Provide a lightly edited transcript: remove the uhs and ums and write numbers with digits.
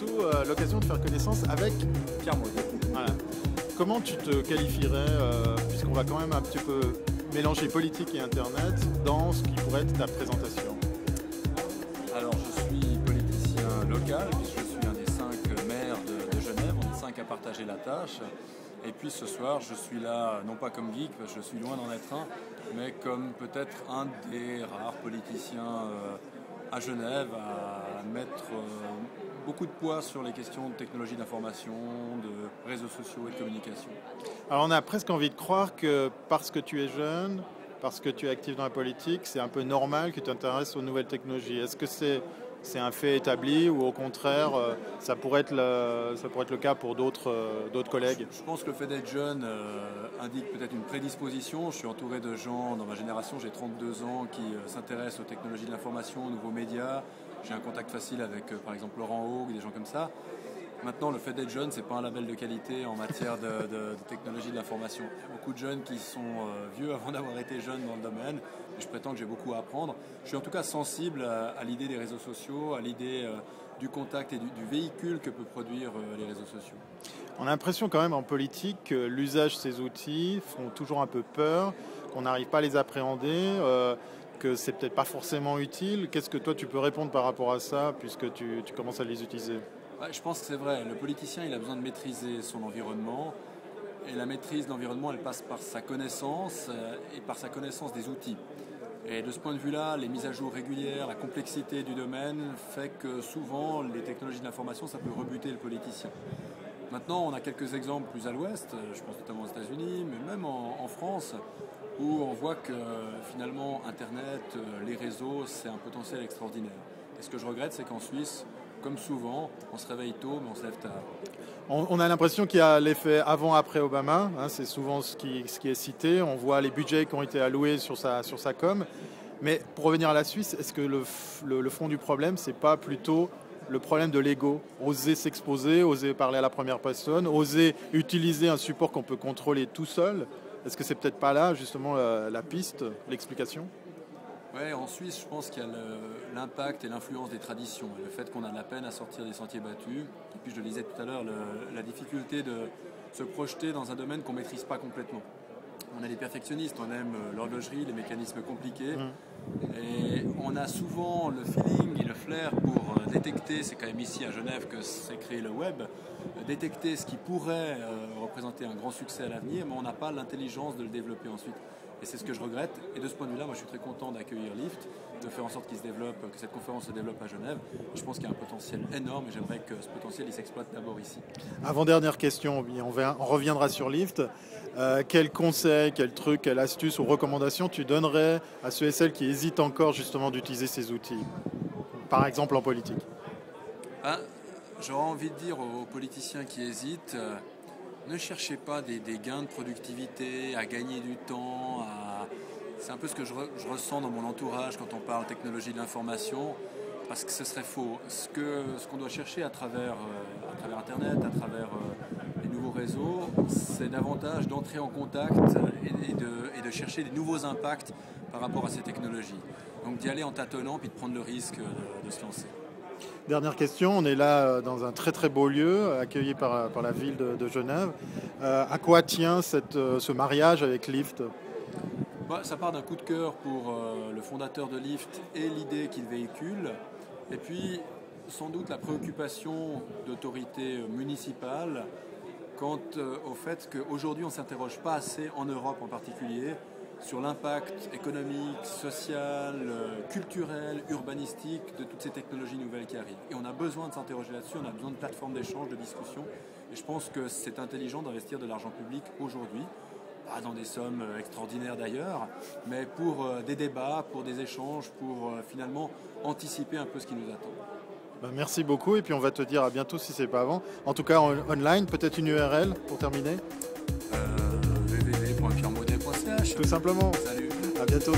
surtout l'occasion de faire connaissance avec Pierre Maudet. Voilà. Comment tu te qualifierais, puisqu'on va quand même un petit peu mélanger politique et Internet, dans ce qui pourrait être ta présentation? Alors, je suis politicien local, puisque je suis un des 5 maires de Genève, on est 5 à partager la tâche. Et puis ce soir, je suis là, non pas comme geek, parce que je suis loin d'en être un, mais comme peut-être un des rares politiciens à Genève à mettre beaucoup de poids sur les questions de technologie d'information, de réseaux sociaux et de communication. Alors on a presque envie de croire que parce que tu es jeune, parce que tu es actif dans la politique, c'est un peu normal que tu t'intéresses aux nouvelles technologies. Est-ce que c'est un fait établi ou au contraire ça pourrait être le cas pour d'autres collègues? Je pense que le fait d'être jeune indique peut-être une prédisposition. Je suis entouré de gens dans ma génération, j'ai 32 ans, qui s'intéressent aux technologies de l'information, aux nouveaux médias. J'ai un contact facile avec par exemple Laurent Haug, des gens comme ça. Maintenant, le fait d'être jeune, c'est pas un label de qualité en matière de technologie de l'information. Il y a beaucoup de jeunes qui sont vieux avant d'avoir été jeunes dans le domaine, et je prétends que j'ai beaucoup à apprendre. Je suis en tout cas sensible à l'idée des réseaux sociaux, à l'idée du contact et du véhicule que peuvent produire les réseaux sociaux. On a l'impression quand même en politique que l'usage de ces outils font toujours un peu peur, qu'on n'arrive pas à les appréhender, que c'est peut-être pas forcément utile. Qu'est-ce que toi tu peux répondre par rapport à ça, puisque tu commences à les utiliser? Je pense que c'est vrai. Le politicien, il a besoin de maîtriser son environnement. Et la maîtrise de l'environnement, elle passe par sa connaissance et par sa connaissance des outils. Et de ce point de vue-là, les mises à jour régulières, la complexité du domaine fait que souvent, les technologies de l'information, ça peut rebuter le politicien. Maintenant, on a quelques exemples plus à l'ouest, je pense notamment aux États-Unis, mais même en France, où on voit que finalement, Internet, les réseaux, c'est un potentiel extraordinaire. Et ce que je regrette, c'est qu'en Suisse, comme souvent, on se réveille tôt, mais on se lève tard. On a l'impression qu'il y a l'effet avant-après Obama, hein, c'est souvent ce qui est cité. On voit les budgets qui ont été alloués sur sa com. Mais pour revenir à la Suisse, est-ce que le fond du problème, c'est pas plutôt le problème de l'ego? Oser s'exposer, oser parler à la première personne, oser utiliser un support qu'on peut contrôler tout seul. Est-ce que c'est peut-être pas là, justement, la piste, l'explication? Oui, en Suisse, je pense qu'il y a l'impact et l'influence des traditions, le fait qu'on a de la peine à sortir des sentiers battus. Et puis, je le disais tout à l'heure, la difficulté de se projeter dans un domaine qu'on ne maîtrise pas complètement. On est des perfectionnistes, on aime l'horlogerie, les mécanismes compliqués. Et on a souvent le feeling et le flair pour détecter, c'est quand même ici à Genève que s'est créé le web, détecter ce qui pourrait représenter un grand succès à l'avenir, mais on n'a pas l'intelligence de le développer ensuite. Et c'est ce que je regrette. Et de ce point de vue-là, moi je suis très content d'accueillir Lift, de faire en sorte qu'il se développe, que cette conférence se développe à Genève. Je pense qu'il y a un potentiel énorme et j'aimerais que ce potentiel il s'exploite d'abord ici. Avant-dernière question, on reviendra sur Lift. Quel conseil, quel truc, quelle astuce ou recommandation tu donnerais à ceux et celles qui hésitent encore justement d'utiliser ces outils, par exemple en politique? J'aurais envie de dire aux politiciens qui hésitent, ne cherchez pas des gains de productivité, à gagner du temps. C'est un peu ce que je ressens dans mon entourage quand on parle technologie de l'information, parce que ce serait faux. Ce qu'on doit chercher à travers Internet, à travers les nouveaux réseaux, c'est davantage d'entrer en contact et de chercher des nouveaux impacts par rapport à ces technologies. Donc d'y aller en tâtonnant puis de prendre le risque de se lancer. Dernière question, on est là dans un très très beau lieu, accueilli par la ville de Genève. À quoi tient ce mariage avec Lift? Ça part d'un coup de cœur pour le fondateur de Lift et l'idée qu'il véhicule. Et puis, sans doute, la préoccupation d'autorités municipales quant au fait qu'aujourd'hui, on ne s'interroge pas assez, en Europe en particulier, sur l'impact économique, social, culturel, urbanistique de toutes ces technologies nouvelles qui arrivent. Et on a besoin de s'interroger là-dessus, on a besoin de plateformes d'échange, de discussion. Et je pense que c'est intelligent d'investir de l'argent public aujourd'hui, pas dans des sommes extraordinaires d'ailleurs, mais pour des débats, pour des échanges, pour finalement anticiper un peu ce qui nous attend. Merci beaucoup et puis on va te dire à bientôt si c'est pas avant. En tout cas online, peut-être une URL pour terminer. www.pierremaudet.ch. Tout simplement. Salut. À bientôt.